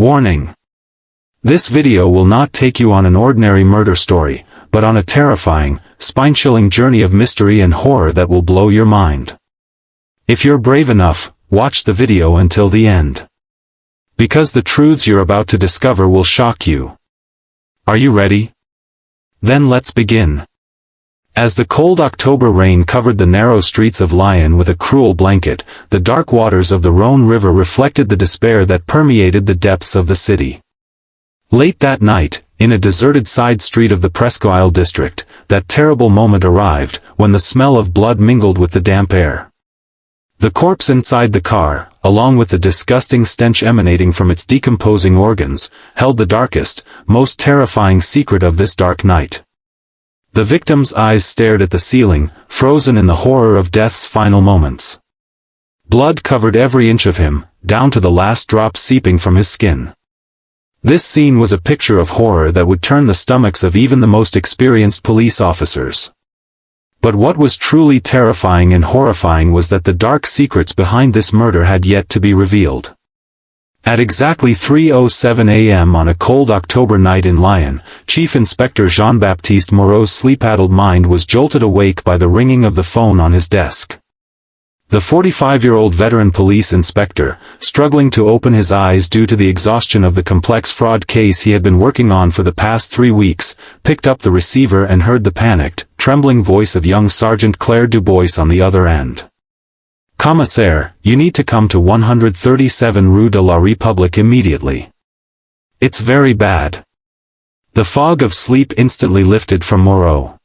Warning. This video will not take you on an ordinary murder story, but on a terrifying, spine-chilling journey of mystery and horror that will blow your mind. If you're brave enough, watch the video until the end. Because the truths you're about to discover will shock you. Are you ready? Then let's begin. As the cold October rain covered the narrow streets of Lyon with a cruel blanket, the dark waters of the Rhône River reflected the despair that permeated the depths of the city. Late that night, in a deserted side street of the Presqu'Isle district, that terrible moment arrived, when the smell of blood mingled with the damp air. The corpse inside the car, along with the disgusting stench emanating from its decomposing organs, held the darkest, most terrifying secret of this dark night. The victim's eyes stared at the ceiling, frozen in the horror of death's final moments. Blood covered every inch of him, down to the last drop seeping from his skin. This scene was a picture of horror that would turn the stomachs of even the most experienced police officers. But what was truly terrifying and horrifying was that the dark secrets behind this murder had yet to be revealed. At exactly 3:07 a.m. on a cold October night in Lyon, Chief Inspector Jean-Baptiste Moreau's sleep-addled mind was jolted awake by the ringing of the phone on his desk. The 45-year-old veteran police inspector, struggling to open his eyes due to the exhaustion of the complex fraud case he had been working on for the past 3 weeks, picked up the receiver and heard the panicked, trembling voice of young Sergeant Claire Dubois on the other end. "Commissaire, you need to come to 137 Rue de la République immediately. It's very bad." The fog of sleep instantly lifted from Moreau.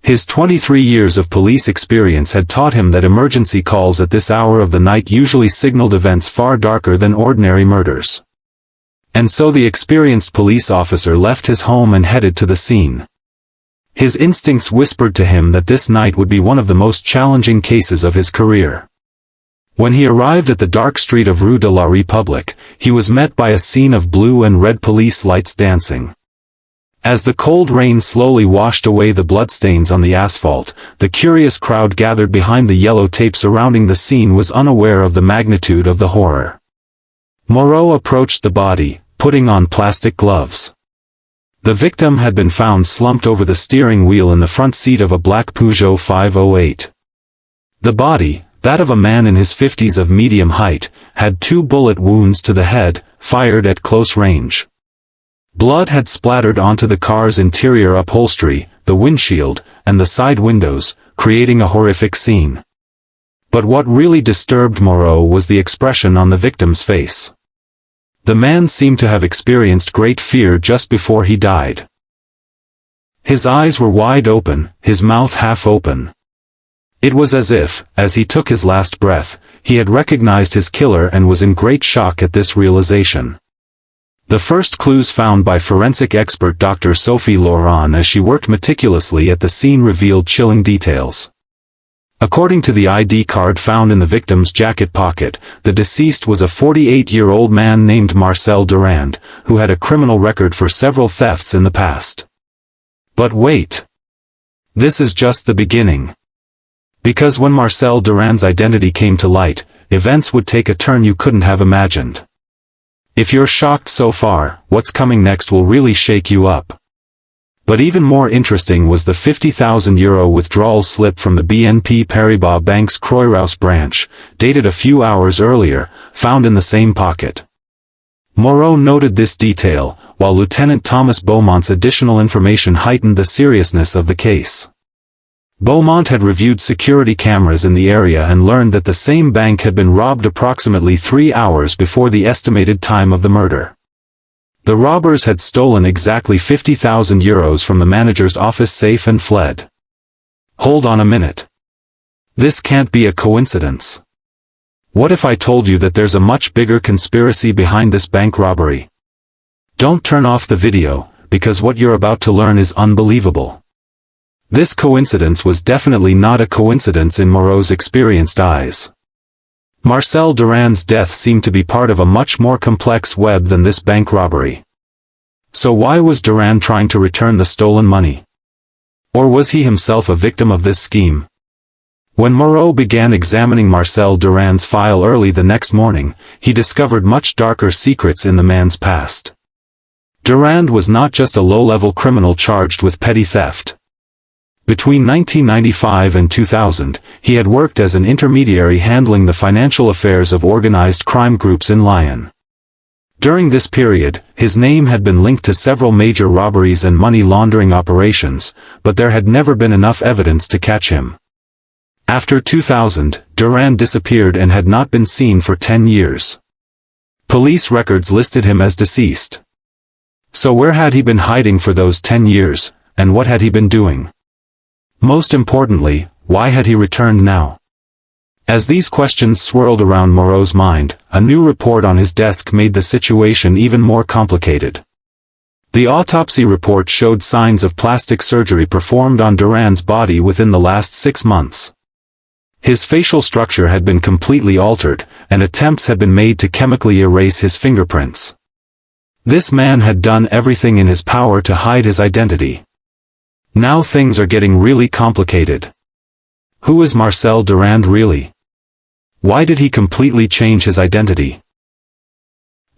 His 23 years of police experience had taught him that emergency calls at this hour of the night usually signaled events far darker than ordinary murders. And so the experienced police officer left his home and headed to the scene. His instincts whispered to him that this night would be one of the most challenging cases of his career. When he arrived at the dark street of Rue de la République, he was met by a scene of blue and red police lights dancing. As the cold rain slowly washed away the bloodstains on the asphalt, the curious crowd gathered behind the yellow tape surrounding the scene was unaware of the magnitude of the horror. Moreau approached the body, putting on plastic gloves. The victim had been found slumped over the steering wheel in the front seat of a black Peugeot 508. The body, that of a man in his 50s of medium height, had 2 bullet wounds to the head, fired at close range. Blood had splattered onto the car's interior upholstery, the windshield, and the side windows, creating a horrific scene. But what really disturbed Moreau was the expression on the victim's face. The man seemed to have experienced great fear just before he died. His eyes were wide open, his mouth half open. It was as if, as he took his last breath, he had recognized his killer and was in great shock at this realization. The first clues found by forensic expert Dr. Sophie Laurent as she worked meticulously at the scene revealed chilling details. According to the ID card found in the victim's jacket pocket, the deceased was a 48-year-old man named Marcel Durand, who had a criminal record for several thefts in the past. But wait! This is just the beginning. Because when Marcel Durand's identity came to light, events would take a turn you couldn't have imagined. If you're shocked so far, what's coming next will really shake you up. But even more interesting was the €50,000 withdrawal slip from the BNP Paribas Bank's Croix-Rousse branch, dated a few hours earlier, found in the same pocket. Moreau noted this detail, while Lieutenant Thomas Beaumont's additional information heightened the seriousness of the case. Beaumont had reviewed security cameras in the area and learned that the same bank had been robbed approximately 3 hours before the estimated time of the murder. The robbers had stolen exactly €50,000 from the manager's office safe and fled. Hold on a minute. This can't be a coincidence. What if I told you that there's a much bigger conspiracy behind this bank robbery? Don't turn off the video, because what you're about to learn is unbelievable. This coincidence was definitely not a coincidence in Moreau's experienced eyes. Marcel Durand's death seemed to be part of a much more complex web than this bank robbery. So why was Durand trying to return the stolen money? Or was he himself a victim of this scheme? When Moreau began examining Marcel Durand's file early the next morning, he discovered much darker secrets in the man's past. Durand was not just a low-level criminal charged with petty theft. Between 1995 and 2000, he had worked as an intermediary handling the financial affairs of organized crime groups in Lyon. During this period, his name had been linked to several major robberies and money laundering operations, but there had never been enough evidence to catch him. After 2000, Durand disappeared and had not been seen for 10 years. Police records listed him as deceased. So where had he been hiding for those 10 years, and what had he been doing? Most importantly, why had he returned now? As these questions swirled around Moreau's mind, a new report on his desk made the situation even more complicated. The autopsy report showed signs of plastic surgery performed on Durand's body within the last 6 months. His facial structure had been completely altered, and attempts had been made to chemically erase his fingerprints. This man had done everything in his power to hide his identity. Now things are getting really complicated. Who is Marcel Durand really? Why did he completely change his identity?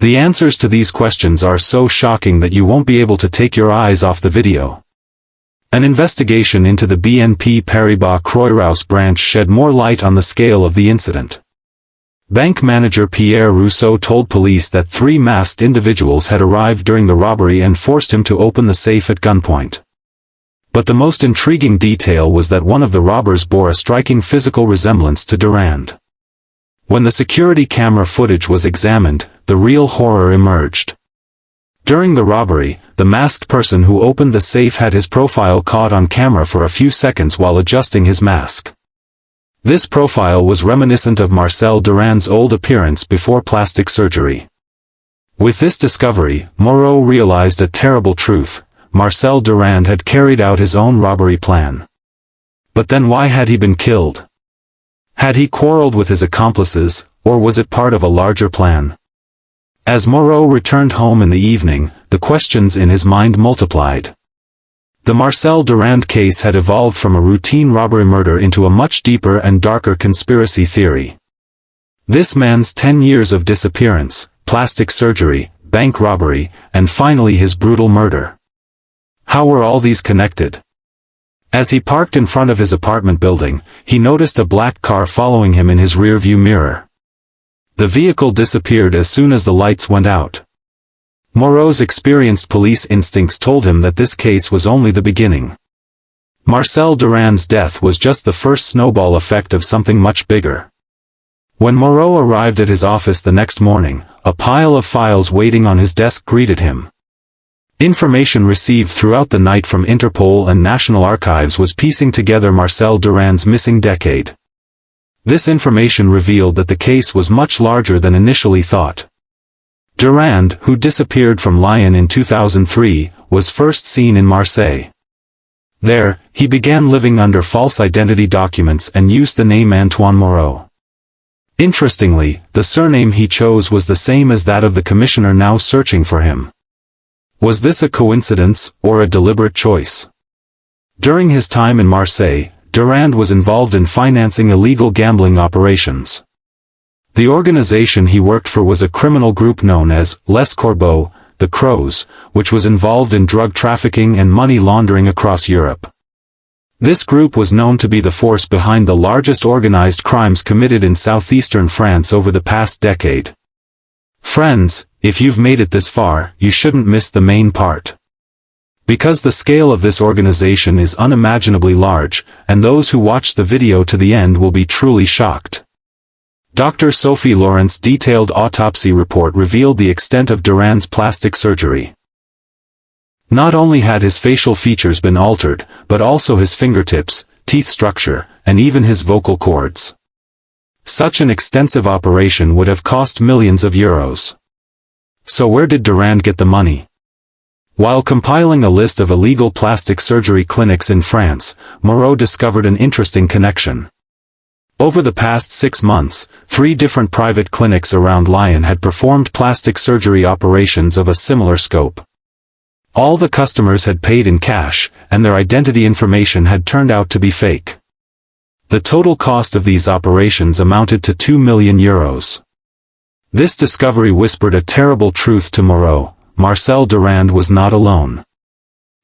The answers to these questions are so shocking that you won't be able to take your eyes off the video. An investigation into the BNP Paribas Croix-Rousse branch shed more light on the scale of the incident. Bank manager Pierre Rousseau told police that 3 masked individuals had arrived during the robbery and forced him to open the safe at gunpoint. But the most intriguing detail was that one of the robbers bore a striking physical resemblance to Durand. When the security camera footage was examined, the real horror emerged. During the robbery, the masked person who opened the safe had his profile caught on camera for a few seconds while adjusting his mask. This profile was reminiscent of Marcel Durand's old appearance before plastic surgery. With this discovery, Moreau realized a terrible truth: Marcel Durand had carried out his own robbery plan. But then why had he been killed? Had he quarreled with his accomplices, or was it part of a larger plan? As Moreau returned home in the evening, the questions in his mind multiplied. The Marcel Durand case had evolved from a routine robbery murder into a much deeper and darker conspiracy theory. This man's 10 years of disappearance, plastic surgery, bank robbery, and finally his brutal murder. How were all these connected? As he parked in front of his apartment building, he noticed a black car following him in his rearview mirror. The vehicle disappeared as soon as the lights went out. Moreau's experienced police instincts told him that this case was only the beginning. Marcel Durand's death was just the first snowball effect of something much bigger. When Moreau arrived at his office the next morning, a pile of files waiting on his desk greeted him. Information received throughout the night from Interpol and National Archives was piecing together Marcel Durand's missing decade. This information revealed that the case was much larger than initially thought. Durand, who disappeared from Lyon in 2003, was first seen in Marseille. There, he began living under false identity documents and used the name Antoine Moreau. Interestingly, the surname he chose was the same as that of the commissioner now searching for him. Was this a coincidence, or a deliberate choice? During his time in Marseille, Durand was involved in financing illegal gambling operations. The organization he worked for was a criminal group known as Les Corbeaux, the Crows, which was involved in drug trafficking and money laundering across Europe. This group was known to be the force behind the largest organized crimes committed in southeastern France over the past decade. Friends, if you've made it this far, you shouldn't miss the main part. Because the scale of this organization is unimaginably large, and those who watch the video to the end will be truly shocked. Dr. Sophie Laurent's detailed autopsy report revealed the extent of Durand's plastic surgery. Not only had his facial features been altered, but also his fingertips, teeth structure, and even his vocal cords. Such an extensive operation would have cost millions of euros. So where did Durand get the money? While compiling a list of illegal plastic surgery clinics in France, Moreau discovered an interesting connection. Over the past 6 months, 3 different private clinics around Lyon had performed plastic surgery operations of a similar scope. All the customers had paid in cash, and their identity information had turned out to be fake. The total cost of these operations amounted to 2 million euros. This discovery whispered a terrible truth to Moreau: Marcel Durand was not alone.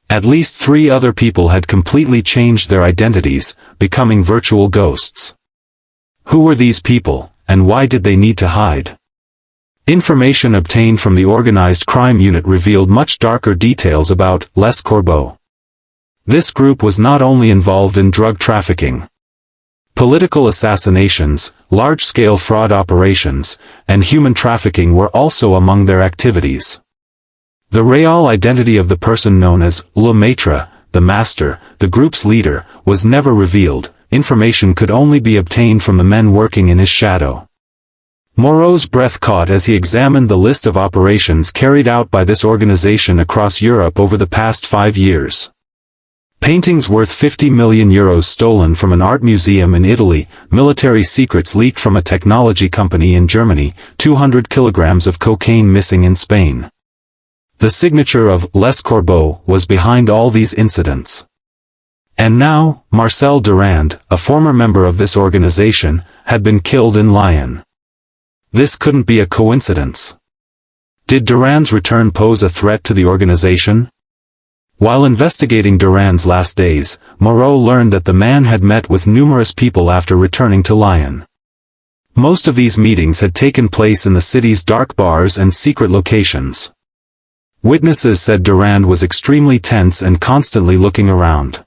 At least 3 other people had completely changed their identities, becoming virtual ghosts. Who were these people, and why did they need to hide? Information obtained from the organized crime unit revealed much darker details about Les Corbeaux. This group was not only involved in drug trafficking, political assassinations, large-scale fraud operations, and human trafficking were also among their activities. The real identity of the person known as Le Maître, the master, the group's leader, was never revealed. Information could only be obtained from the men working in his shadow. Moreau's breath caught as he examined the list of operations carried out by this organization across Europe over the past 5 years. Paintings worth 50 million euros stolen from an art museum in Italy, military secrets leaked from a technology company in Germany, 200 kilograms of cocaine missing in Spain. The signature of Les Corbeaux was behind all these incidents. And now, Marcel Durand, a former member of this organization, had been killed in Lyon. This couldn't be a coincidence. Did Durand's return pose a threat to the organization? While investigating Durand's last days, Moreau learned that the man had met with numerous people after returning to Lyon. Most of these meetings had taken place in the city's dark bars and secret locations. Witnesses said Durand was extremely tense and constantly looking around.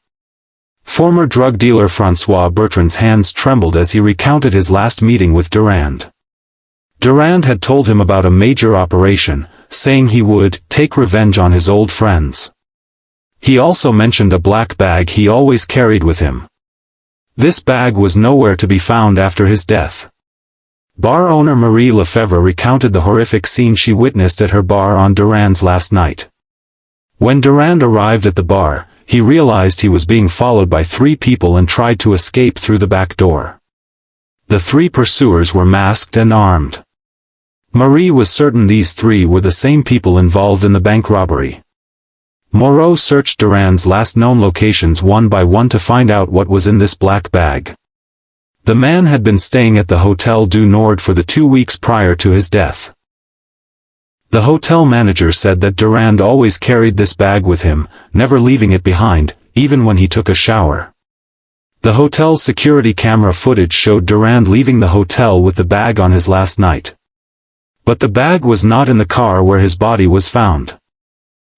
Former drug dealer François Bertrand's hands trembled as he recounted his last meeting with Durand. Durand had told him about a major operation, saying he would take revenge on his old friends. He also mentioned a black bag he always carried with him. This bag was nowhere to be found after his death. Bar owner Marie Lefebvre recounted the horrific scene she witnessed at her bar on Durand's last night. When Durand arrived at the bar, he realized he was being followed by 3 people and tried to escape through the back door. The 3 pursuers were masked and armed. Marie was certain these 3 were the same people involved in the bank robbery. Moreau searched Durand's last known locations one by one to find out what was in this black bag. The man had been staying at the Hotel du Nord for the 2 weeks prior to his death. The hotel manager said that Durand always carried this bag with him, never leaving it behind, even when he took a shower. The hotel's security camera footage showed Durand leaving the hotel with the bag on his last night. But the bag was not in the car where his body was found.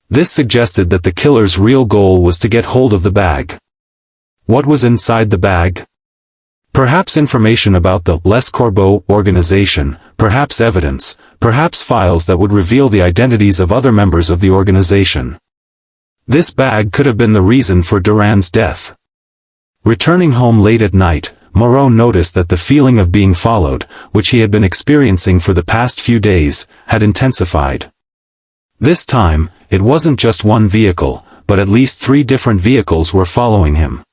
This suggested that the killer's real goal was to get hold of the bag. What was inside the bag? Perhaps information about the Les Corbeaux organization, perhaps evidence, perhaps files that would reveal the identities of other members of the organization. This bag could have been the reason for Durand's death. Returning home late at night, Moreau noticed that the feeling of being followed, which he had been experiencing for the past few days, had intensified. This time, it wasn't just one vehicle, but at least 3 different vehicles were following him.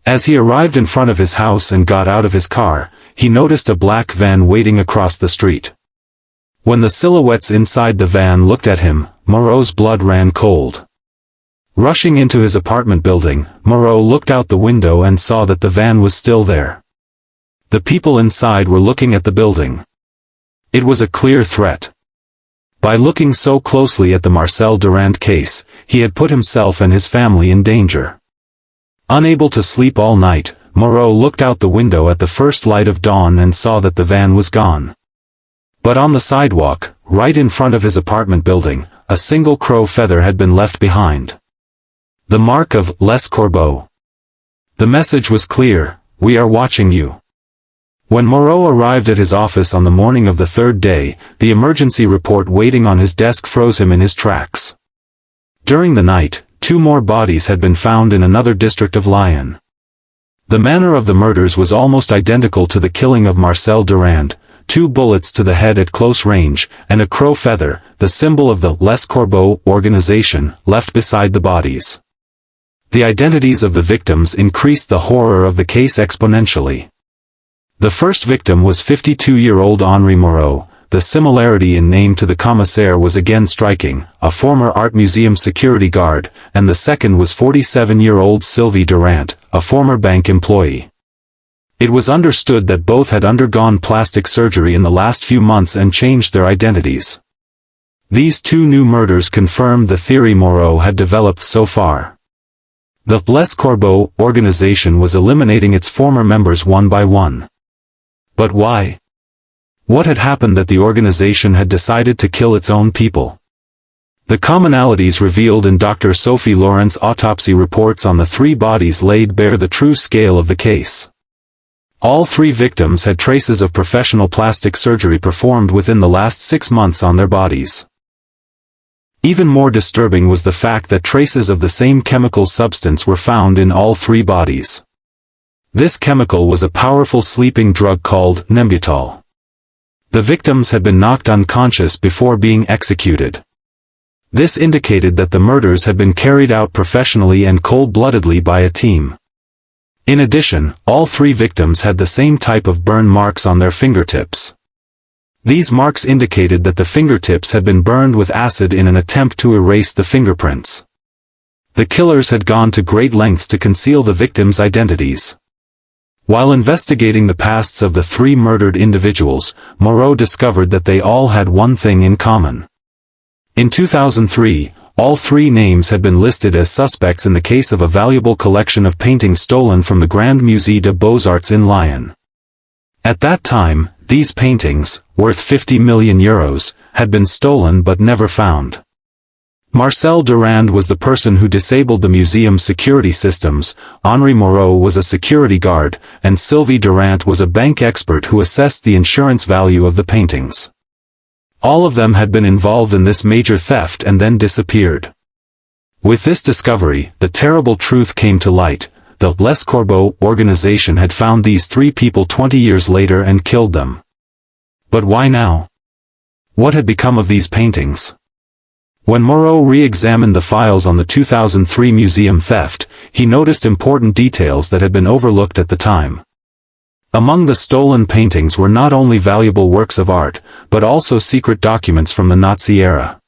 As he arrived in front of his house and got out of his car, he noticed a black van waiting across the street. When the silhouettes inside the van looked at him, Moreau's blood ran cold. Rushing into his apartment building, Moreau looked out the window and saw that the van was still there. The people inside were looking at the building. It was a clear threat. By looking so closely at the Marcel Durand case, he had put himself and his family in danger. Unable to sleep all night, Moreau looked out the window at the first light of dawn and saw that the van was gone. But on the sidewalk, right in front of his apartment building, a single crow feather had been left behind. The mark of Les Corbeaux. The message was clear: "We are watching you." When Moreau arrived at his office on the morning of the 3rd day, the emergency report waiting on his desk froze him in his tracks. During the night, 2 more bodies had been found in another district of Lyon. The manner of the murders was almost identical to the killing of Marcel Durand: 2 bullets to the head at close range, and a crow feather, the symbol of the Les Corbeaux organization, left beside the bodies. The identities of the victims increased the horror of the case exponentially. The first victim was 52-year-old Henri Moreau. The similarity in name to the commissaire was again striking, a former art museum security guard, and the second was 47-year-old Sylvie Durand, a former bank employee. It was understood that both had undergone plastic surgery in the last few months and changed their identities. These two new murders confirmed the theory Moreau had developed so far. The Les Corbeaux organization was eliminating its former members one by one. But why? What had happened that the organization had decided to kill its own people? The commonalities revealed in Dr. Sophie Laurent's autopsy reports on the three bodies laid bare the true scale of the case. All three victims had traces of professional plastic surgery performed within the last 6 months on their bodies. Even more disturbing was the fact that traces of the same chemical substance were found in all three bodies. This chemical was a powerful sleeping drug called Nembutal. The victims had been knocked unconscious before being executed. This indicated that the murders had been carried out professionally and cold-bloodedly by a team. In addition, all three victims had the same type of burn marks on their fingertips. These marks indicated that the fingertips had been burned with acid in an attempt to erase the fingerprints. The killers had gone to great lengths to conceal the victims' identities. While investigating the pasts of the three murdered individuals, Moreau discovered that they all had one thing in common. In 2003, all three names had been listed as suspects in the case of a valuable collection of paintings stolen from the Grand Musée des Beaux-Arts in Lyon. At that time, these paintings, worth €50 million, had been stolen but never found. Marcel Durand was the person who disabled the museum's security systems, Henri Moreau was a security guard, and Sylvie Durand was a bank expert who assessed the insurance value of the paintings. All of them had been involved in this major theft and then disappeared. With this discovery, the terrible truth came to light. The Les Corbeaux organization had found these three people 20 years later and killed them. But why now? What had become of these paintings? When Moreau re-examined the files on the 2003 museum theft, he noticed important details that had been overlooked at the time. Among the stolen paintings were not only valuable works of art, but also secret documents from the Nazi era.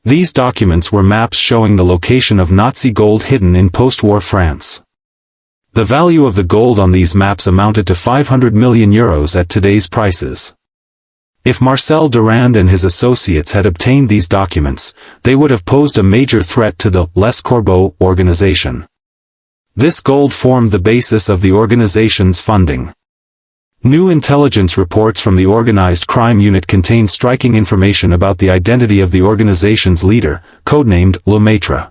These documents were maps showing the location of Nazi gold hidden in post-war France. The value of the gold on these maps amounted to €500 million at today's prices. If Marcel Durand and his associates had obtained these documents, they would have posed a major threat to the Les Corbeaux organization. This gold formed the basis of the organization's funding. New intelligence reports from the Organized Crime Unit contain striking information about the identity of the organization's leader, codenamed Le Maître.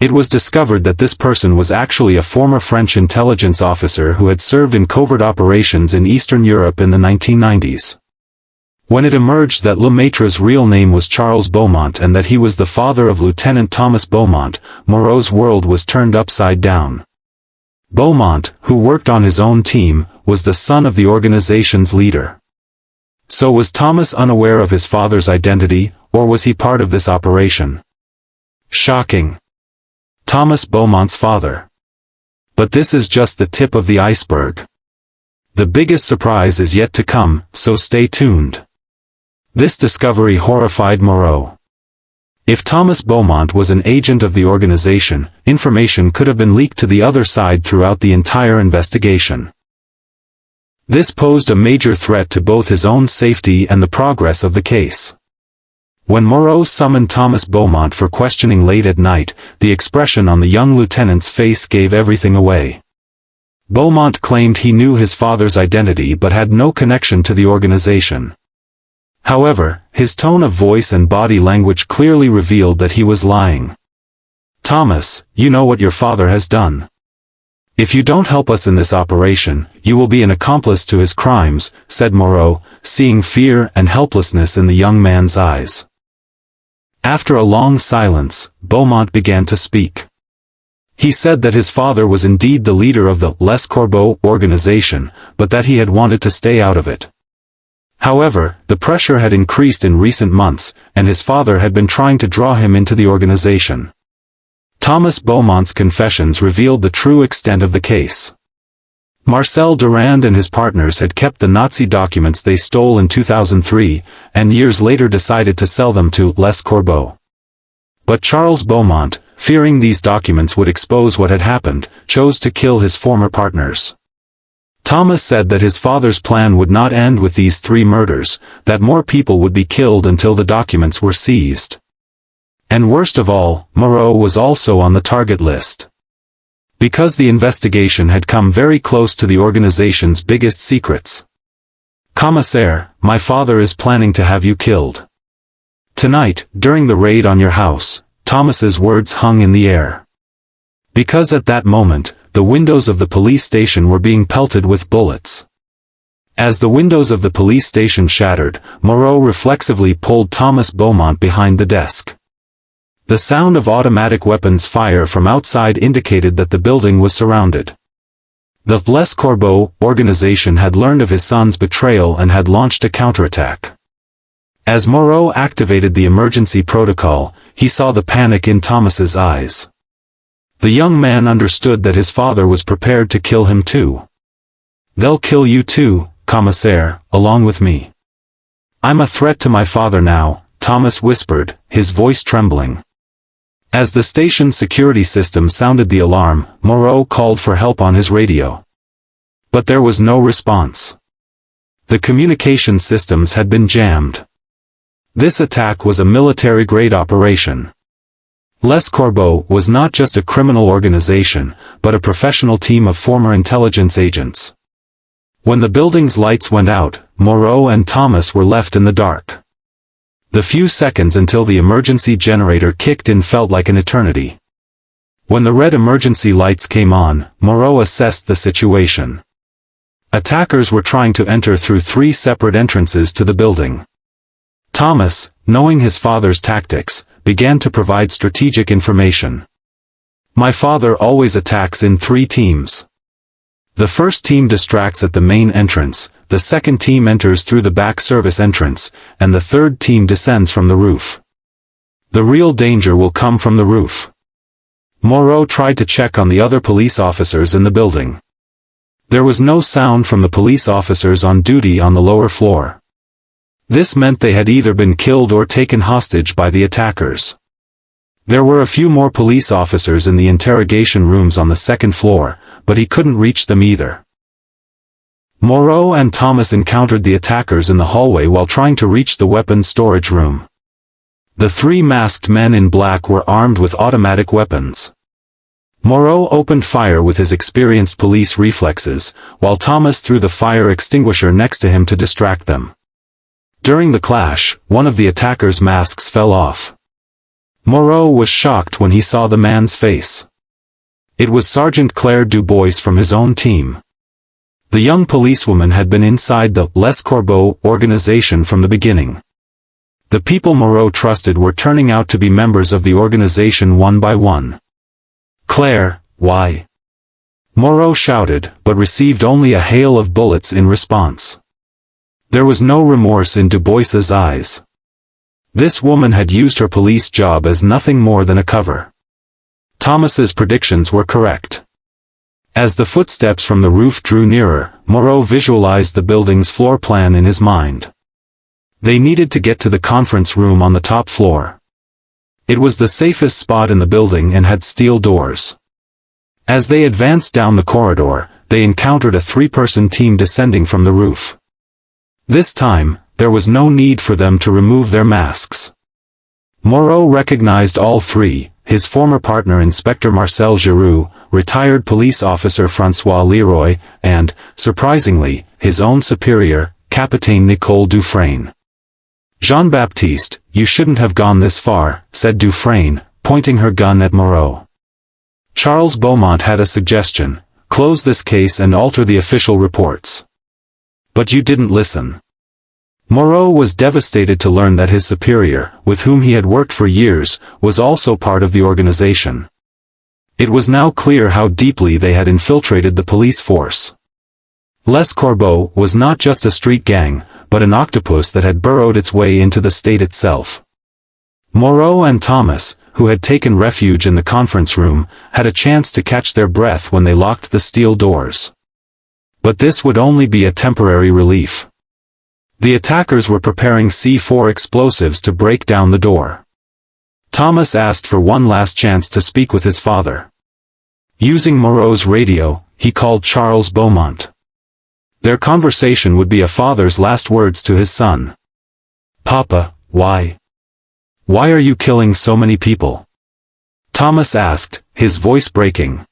It was discovered that this person was actually a former French intelligence officer who had served in covert operations in Eastern Europe in the 1990s. When it emerged that Le Maître's real name was Charles Beaumont and that he was the father of Lieutenant Thomas Beaumont, Moreau's world was turned upside down. Beaumont, who worked on his own team, was the son of the organization's leader. So was Thomas unaware of his father's identity, or was he part of this operation? Shocking. Thomas Beaumont's father. But this is just the tip of the iceberg. The biggest surprise is yet to come, so stay tuned. This discovery horrified Moreau. If Thomas Beaumont was an agent of the organization, information could have been leaked to the other side throughout the entire investigation. This posed a major threat to both his own safety and the progress of the case. When Moreau summoned Thomas Beaumont for questioning late at night, the expression on the young lieutenant's face gave everything away. Beaumont claimed he knew his father's identity but had no connection to the organization. However, his tone of voice and body language clearly revealed that he was lying. "Thomas, you know what your father has done. If you don't help us in this operation, you will be an accomplice to his crimes," said Moreau, seeing fear and helplessness in the young man's eyes. After a long silence, Beaumont began to speak. He said that his father was indeed the leader of the Les Corbeaux organization, but that he had wanted to stay out of it. However, the pressure had increased in recent months, and his father had been trying to draw him into the organization. Thomas Beaumont's confessions revealed the true extent of the case. Marcel Durand and his partners had kept the Nazi documents they stole in 2003, and years later decided to sell them to Les Corbeaux. But Charles Beaumont, fearing these documents would expose what had happened, chose to kill his former partners. Thomas said that his father's plan would not end with these 3 murders, that more people would be killed until the documents were seized. And worst of all, Moreau was also on the target list. Because the investigation had come very close to the organization's biggest secrets. "Commissaire, my father is planning to have you killed. Tonight, during the raid on your house," Thomas's words hung in the air. Because at that moment, the windows of the police station were being pelted with bullets. As the windows of the police station shattered, Moreau reflexively pulled Thomas Beaumont behind the desk. The sound of automatic weapons fire from outside indicated that the building was surrounded. The Les Corbeaux organization had learned of his son's betrayal and had launched a counterattack. As Moreau activated the emergency protocol, he saw the panic in Thomas's eyes. The young man understood that his father was prepared to kill him too. "They'll kill you too, commissaire, along with me. I'm a threat to my father now," Thomas whispered, his voice trembling. As the station security system sounded the alarm, Moreau called for help on his radio. But there was no response. The communication systems had been jammed. This attack was a military-grade operation. Les Corbeaux was not just a criminal organization, but a professional team of former intelligence agents. When the building's lights went out, Moreau and Thomas were left in the dark. The few seconds until the emergency generator kicked in felt like an eternity. When the red emergency lights came on, Moreau assessed the situation. Attackers were trying to enter through 3 separate entrances to the building. Thomas, knowing his father's tactics, began to provide strategic information. "My father always attacks in 3 teams. The first team distracts at the main entrance, the second team enters through the back service entrance, and the third team descends from the roof. The real danger will come from the roof." Moreau tried to check on the other police officers in the building. There was no sound from the police officers on duty on the lower floor. This meant they had either been killed or taken hostage by the attackers. There were a few more police officers in the interrogation rooms on the second floor, but he couldn't reach them either. Moreau and Thomas encountered the attackers in the hallway while trying to reach the weapons storage room. The 3 masked men in black were armed with automatic weapons. Moreau opened fire with his experienced police reflexes, while Thomas threw the fire extinguisher next to him to distract them. During the clash, one of the attackers' masks fell off. Moreau was shocked when he saw the man's face. It was Sergeant Claire Dubois from his own team. The young policewoman had been inside the Les Corbeaux organization from the beginning. The people Moreau trusted were turning out to be members of the organization one by one. "Claire, why?" Moreau shouted, but received only a hail of bullets in response. There was no remorse in Dubois's eyes. This woman had used her police job as nothing more than a cover. Thomas's predictions were correct. As the footsteps from the roof drew nearer, Moreau visualized the building's floor plan in his mind. They needed to get to the conference room on the top floor. It was the safest spot in the building and had steel doors. As they advanced down the corridor, they encountered a 3-person team descending from the roof. This time, there was no need for them to remove their masks. Moreau recognized all 3, his former partner Inspector Marcel Durand, retired police officer François Leroy, and, surprisingly, his own superior, Capitaine Nicole Dufresne. "Jean-Baptiste, you shouldn't have gone this far," said Dufresne, pointing her gun at Moreau. Charles Beaumont had a suggestion: close this case and alter the official reports. "But you didn't listen." Moreau was devastated to learn that his superior, with whom he had worked for years, was also part of the organization. It was now clear how deeply they had infiltrated the police force. Les Corbeaux was not just a street gang, but an octopus that had burrowed its way into the state itself. Moreau and Thomas, who had taken refuge in the conference room, had a chance to catch their breath when they locked the steel doors. But this would only be a temporary relief. The attackers were preparing C4 explosives to break down the door. Thomas asked for one last chance to speak with his father. Using Moreau's radio, he called Charles Beaumont. Their conversation would be a father's last words to his son. "Papa, why? Why are you killing so many people?" Thomas asked, his voice breaking.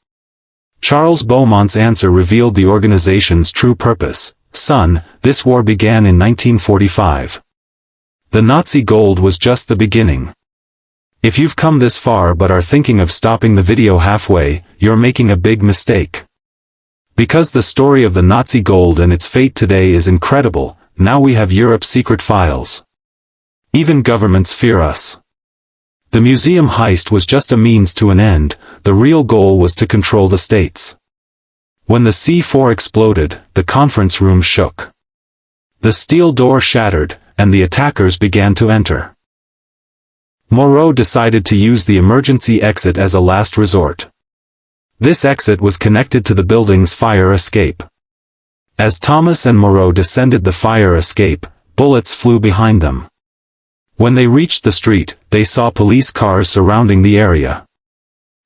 Charles Beaumont's answer revealed the organization's true purpose. "Son, this war began in 1945. The Nazi gold was just the beginning. If you've come this far but are thinking of stopping the video halfway, you're making a big mistake. Because the story of the Nazi gold and its fate today is incredible, now we have Europe's secret files. Even governments fear us. The museum heist was just a means to an end, the real goal was to control the states." When the C4 exploded, the conference room shook. The steel door shattered, and the attackers began to enter. Moreau decided to use the emergency exit as a last resort. This exit was connected to the building's fire escape. As Thomas and Moreau descended the fire escape, bullets flew behind them. When they reached the street, they saw police cars surrounding the area.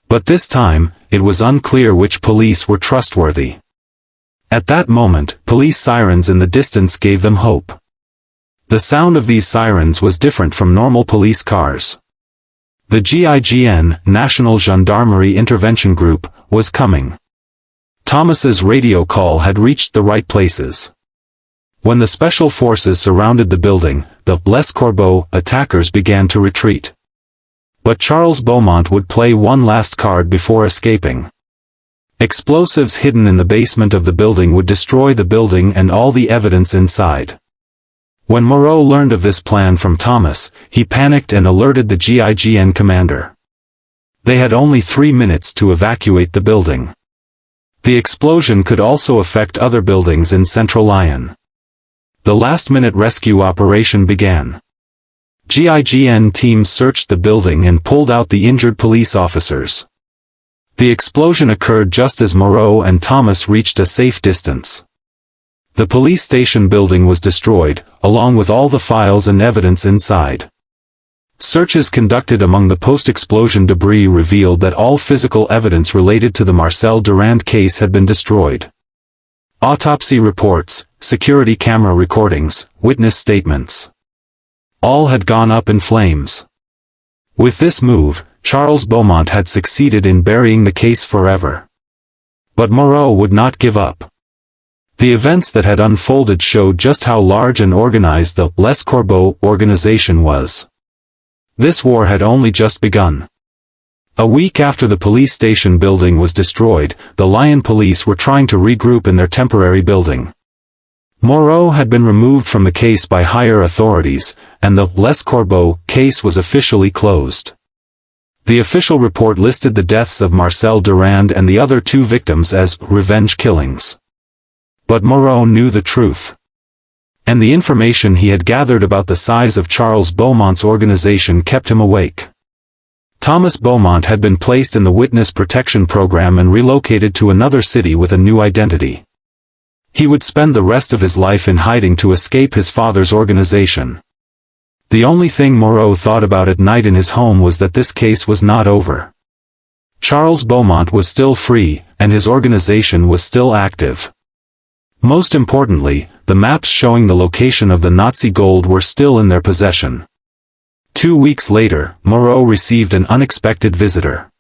But this time, it was unclear which police were trustworthy. At that moment, police sirens in the distance gave them hope. The sound of these sirens was different from normal police cars. The GIGN, National Gendarmerie Intervention Group, was coming. Thomas's radio call had reached the right places. When the special forces surrounded the building, the Les Corbeaux attackers began to retreat. But Charles Beaumont would play one last card before escaping. Explosives hidden in the basement of the building would destroy the building and all the evidence inside. When Moreau learned of this plan from Thomas, he panicked and alerted the GIGN commander. They had only 3 minutes to evacuate the building. The explosion could also affect other buildings in central Lyon. The last-minute rescue operation began. GIGN teams searched the building and pulled out the injured police officers. The explosion occurred just as Moreau and Thomas reached a safe distance. The police station building was destroyed, along with all the files and evidence inside. Searches conducted among the post-explosion debris revealed that all physical evidence related to the Marcel Durand case had been destroyed. Autopsy reports, security camera recordings, witness statements. All had gone up in flames. With this move, Charles Beaumont had succeeded in burying the case forever. But Moreau would not give up. The events that had unfolded showed just how large and organized the Les Corbeaux organization was. This war had only just begun. A week after the police station building was destroyed, the Lyon police were trying to regroup in their temporary building. Moreau had been removed from the case by higher authorities, and the Les Corbeaux case was officially closed. The official report listed the deaths of Marcel Durand and the other 2 victims as revenge killings. But Moreau knew the truth. And the information he had gathered about the size of Charles Beaumont's organization kept him awake. Thomas Beaumont had been placed in the Witness Protection Program and relocated to another city with a new identity. He would spend the rest of his life in hiding to escape his father's organization. The only thing Moreau thought about at night in his home was that this case was not over. Charles Beaumont was still free, and his organization was still active. Most importantly, the maps showing the location of the Nazi gold were still in their possession. 2 weeks later, Moreau received an unexpected visitor.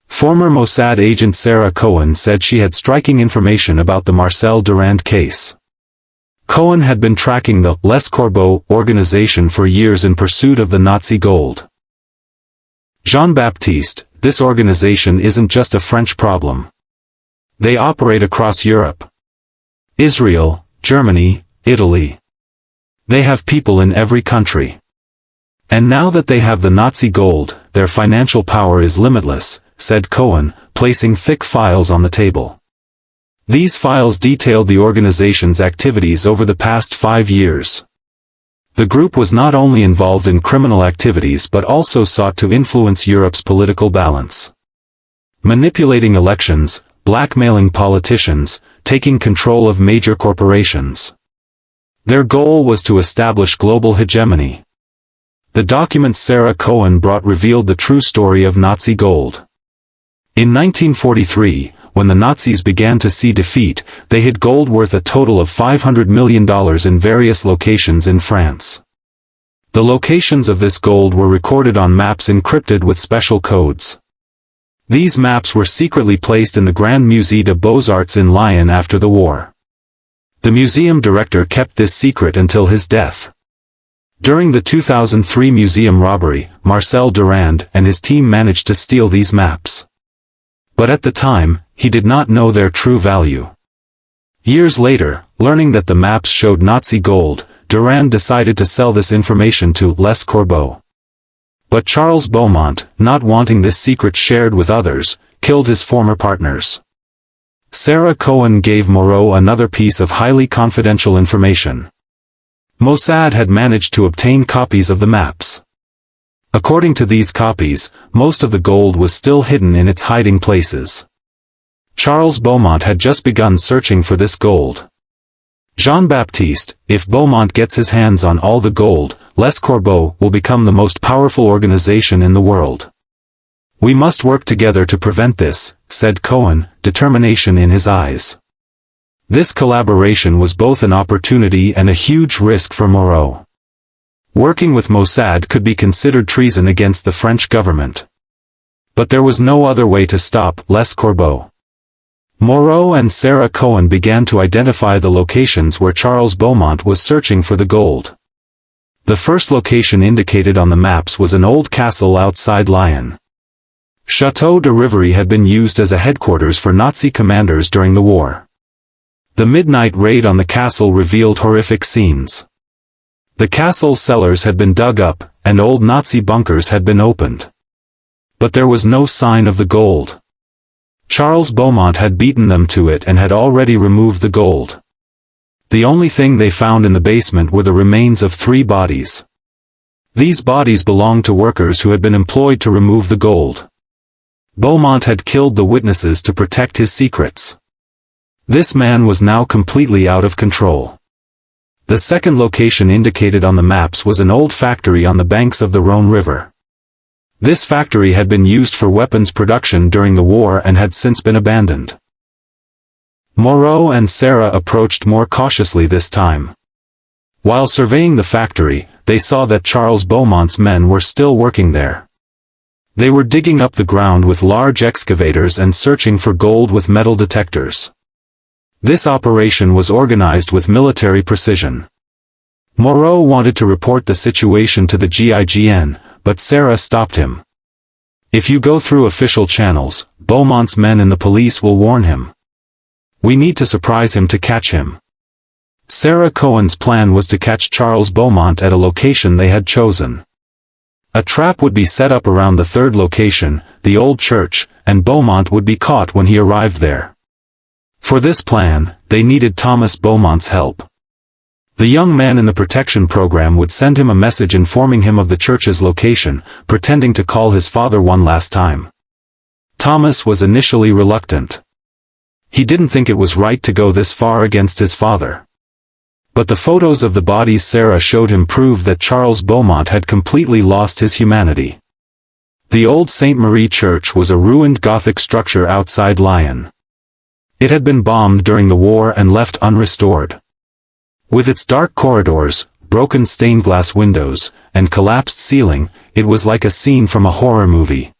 Former Mossad agent Sarah Cohen said she had striking information about the Marcel Durand case. Cohen had been tracking the Les Corbeaux organization for years in pursuit of the Nazi gold. Jean-Baptiste, this organization isn't just a French problem. They operate across Europe. Israel, Germany, Italy. They have people in every country. And now that they have the Nazi gold, their financial power is limitless, said Cohen, placing thick files on the table. These files detailed the organization's activities over the past 5 years. The group was not only involved in criminal activities but also sought to influence Europe's political balance. Manipulating elections, blackmailing politicians, taking control of major corporations. Their goal was to establish global hegemony. The documents Sarah Cohen brought revealed the true story of Nazi gold. In 1943, when the Nazis began to see defeat, they hid gold worth a total of $500 million in various locations in France. The locations of this gold were recorded on maps encrypted with special codes. These maps were secretly placed in the Grand Musée des Beaux-Arts in Lyon after the war. The museum director kept this secret until his death. During the 2003 museum robbery, Marcel Durand and his team managed to steal these maps. But at the time, he did not know their true value. Years later, learning that the maps showed Nazi gold, Durand decided to sell this information to Les Corbeaux. But Charles Beaumont, not wanting this secret shared with others, killed his former partners. Sarah Cohen gave Moreau another piece of highly confidential information. Mossad had managed to obtain copies of the maps. According to these copies, most of the gold was still hidden in its hiding places. Charles Beaumont had just begun searching for this gold. Jean-Baptiste, if Beaumont gets his hands on all the gold, Les Corbeaux will become the most powerful organization in the world. We must work together to prevent this, said Cohen, determination in his eyes. This collaboration was both an opportunity and a huge risk for Moreau. Working with Mossad could be considered treason against the French government. But there was no other way to stop Les Corbeaux. Moreau and Sarah Cohen began to identify the locations where Charles Beaumont was searching for the gold. The first location indicated on the maps was an old castle outside Lyon. Château de Rivary had been used as a headquarters for Nazi commanders during the war. The midnight raid on the castle revealed horrific scenes. The castle's cellars had been dug up, and old Nazi bunkers had been opened. But there was no sign of the gold. Charles Beaumont had beaten them to it and had already removed the gold. The only thing they found in the basement were the remains of 3 bodies. These bodies belonged to workers who had been employed to remove the gold. Beaumont had killed the witnesses to protect his secrets. This man was now completely out of control. The second location indicated on the maps was an old factory on the banks of the Rhône River. This factory had been used for weapons production during the war and had since been abandoned. Moreau and Sarah approached more cautiously this time. While surveying the factory, they saw that Charles Beaumont's men were still working there. They were digging up the ground with large excavators and searching for gold with metal detectors. This operation was organized with military precision. Moreau wanted to report the situation to the GIGN, but Sarah stopped him. If you go through official channels, Beaumont's men and the police will warn him. We need to surprise him to catch him. Sarah Cohen's plan was to catch Charles Beaumont at a location they had chosen. A trap would be set up around the third location, the old church, and Beaumont would be caught when he arrived there. For this plan, they needed Thomas Beaumont's help. The young man in the protection program would send him a message informing him of the church's location, pretending to call his father one last time. Thomas was initially reluctant. He didn't think it was right to go this far against his father. But the photos of the bodies Sarah showed him proved that Charles Beaumont had completely lost his humanity. The old Sainte Marie Church was a ruined Gothic structure outside Lyon. It had been bombed during the war and left unrestored. With its dark corridors, broken stained glass windows, and collapsed ceiling, it was like a scene from a horror movie.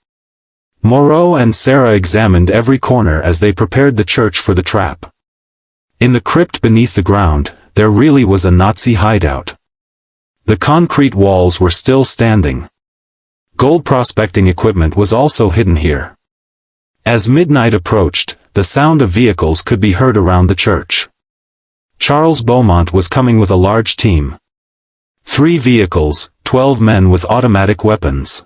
Moreau and Sarah examined every corner as they prepared the church for the trap. In the crypt beneath the ground, there really was a Nazi hideout. The concrete walls were still standing. Gold prospecting equipment was also hidden here. As midnight approached, the sound of vehicles could be heard around the church. Charles Beaumont was coming with a large team. 3 vehicles, 12 men with automatic weapons.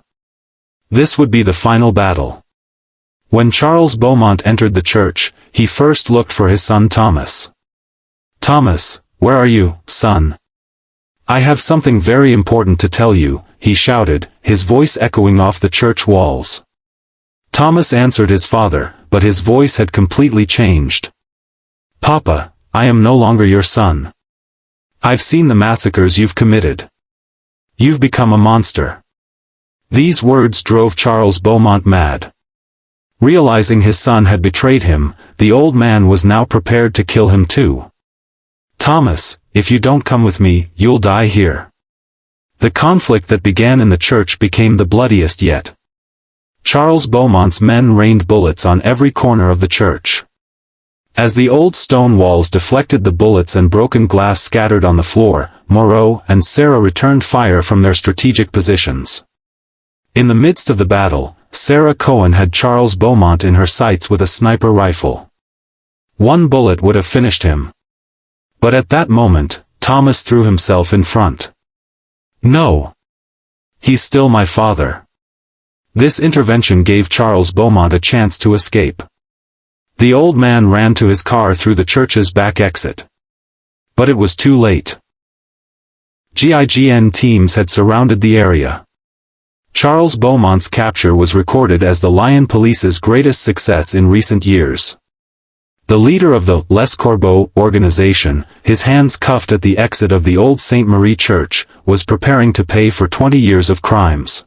This would be the final battle. When Charles Beaumont entered the church, he first looked for his son Thomas. "Thomas, where are you, son? I have something very important to tell you," he shouted, his voice echoing off the church walls. Thomas answered his father, but his voice had completely changed. "Papa, I am no longer your son. I've seen the massacres you've committed. You've become a monster." These words drove Charles Beaumont mad. Realizing his son had betrayed him, the old man was now prepared to kill him too. "Thomas, if you don't come with me, you'll die here." The conflict that began in the church became the bloodiest yet. Charles Beaumont's men rained bullets on every corner of the church. As the old stone walls deflected the bullets and broken glass scattered on the floor, Moreau and Sarah returned fire from their strategic positions. In the midst of the battle, Sarah Cohen had Charles Beaumont in her sights with a sniper rifle. One bullet would have finished him. But at that moment, Thomas threw himself in front. "No. He's still my father." This intervention gave Charles Beaumont a chance to escape. The old man ran to his car through the church's back exit. But it was too late. GIGN teams had surrounded the area. Charles Beaumont's capture was recorded as the Lyon police's greatest success in recent years. The leader of the Les Corbeaux organization, his hands cuffed at the exit of the old Sainte Marie Church, was preparing to pay for 20 years of crimes.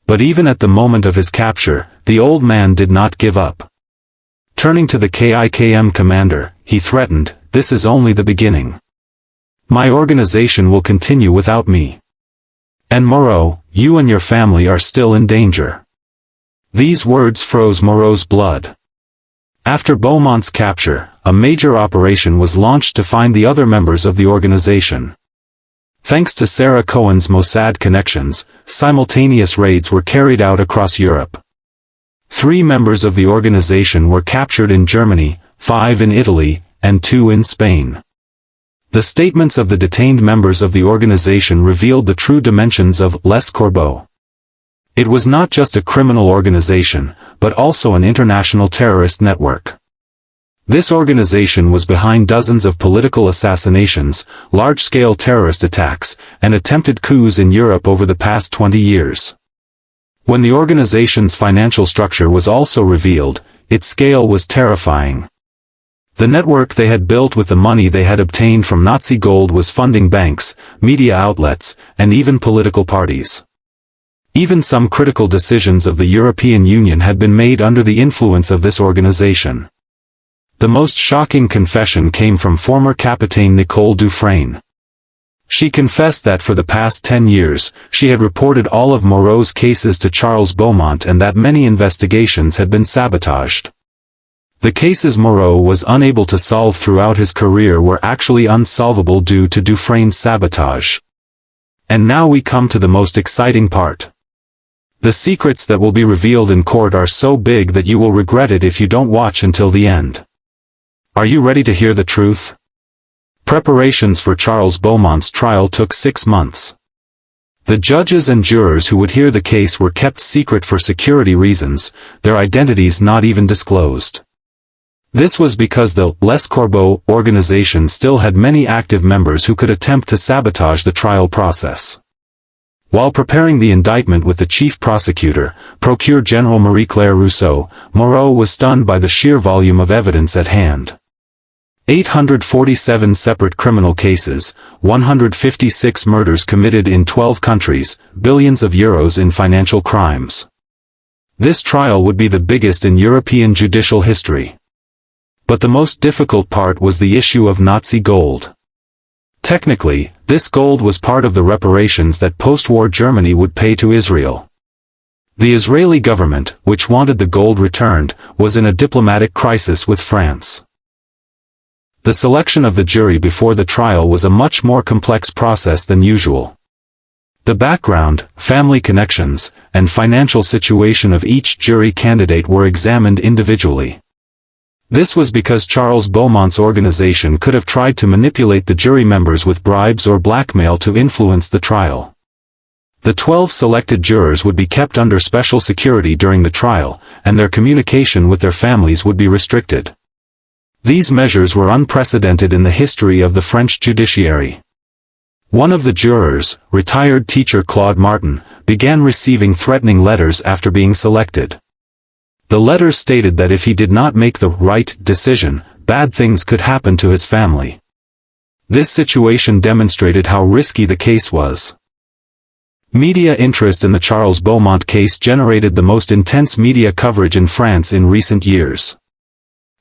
But even at the moment of his capture, the old man did not give up. Turning to the KIKM commander, he threatened, "This is only the beginning. My organization will continue without me. And Moreau, you and your family are still in danger." These words froze Moreau's blood. After Beaumont's capture, a major operation was launched to find the other members of the organization. Thanks to Sarah Cohen's Mossad connections, simultaneous raids were carried out across Europe. 3 members of the organization were captured in Germany, 5 in Italy, and 2 in Spain. The statements of the detained members of the organization revealed the true dimensions of Les Corbeaux. It was not just a criminal organization, but also an international terrorist network. This organization was behind dozens of political assassinations, large-scale terrorist attacks, and attempted coups in Europe over the past 20 years. When the organization's financial structure was also revealed, its scale was terrifying. The network they had built with the money they had obtained from Nazi gold was funding banks, media outlets, and even political parties. Even some critical decisions of the European Union had been made under the influence of this organization. The most shocking confession came from former Capitaine Nicole Dufresne. She confessed that for the past 10 years, she had reported all of Moreau's cases to Charles Beaumont and that many investigations had been sabotaged. The cases Moreau was unable to solve throughout his career were actually unsolvable due to Dufresne's sabotage. And now we come to the most exciting part. The secrets that will be revealed in court are so big that you will regret it if you don't watch until the end. Are you ready to hear the truth? Preparations for Charles Beaumont's trial took 6 months. The judges and jurors who would hear the case were kept secret for security reasons, their identities not even disclosed. This was because the Les Corbeaux organization still had many active members who could attempt to sabotage the trial process. While preparing the indictment with the chief prosecutor, Procureur General Marie-Claire Rousseau, Moreau was stunned by the sheer volume of evidence at hand. 847 separate criminal cases, 156 murders committed in 12 countries, billions of euros in financial crimes. This trial would be the biggest in European judicial history. But the most difficult part was the issue of Nazi gold. Technically, this gold was part of the reparations that post-war Germany would pay to Israel. The Israeli government, which wanted the gold returned, was in a diplomatic crisis with France. The selection of the jury before the trial was a much more complex process than usual. The background, family connections, and financial situation of each jury candidate were examined individually. This was because Charles Beaumont's organization could have tried to manipulate the jury members with bribes or blackmail to influence the trial. The 12 selected jurors would be kept under special security during the trial, and their communication with their families would be restricted. These measures were unprecedented in the history of the French judiciary. One of the jurors, retired teacher Claude Martin, began receiving threatening letters after being selected. The letters stated that if he did not make the right decision, bad things could happen to his family. This situation demonstrated how risky the case was. Media interest in the Charles Beaumont case generated the most intense media coverage in France in recent years.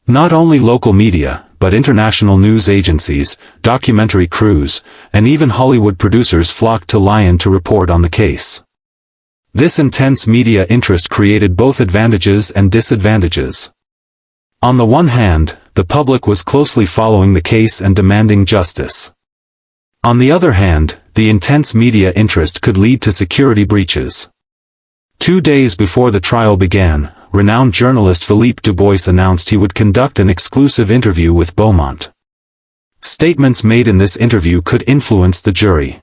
Not only local media, but international news agencies, documentary crews, and even Hollywood producers flocked to Lyon to report on the case. This intense media interest created both advantages and disadvantages. On the one hand, the public was closely following the case and demanding justice. On the other hand, the intense media interest could lead to security breaches. 2 days before the trial began, renowned journalist Philippe Dubois announced he would conduct an exclusive interview with Beaumont. Statements made in this interview could influence the jury.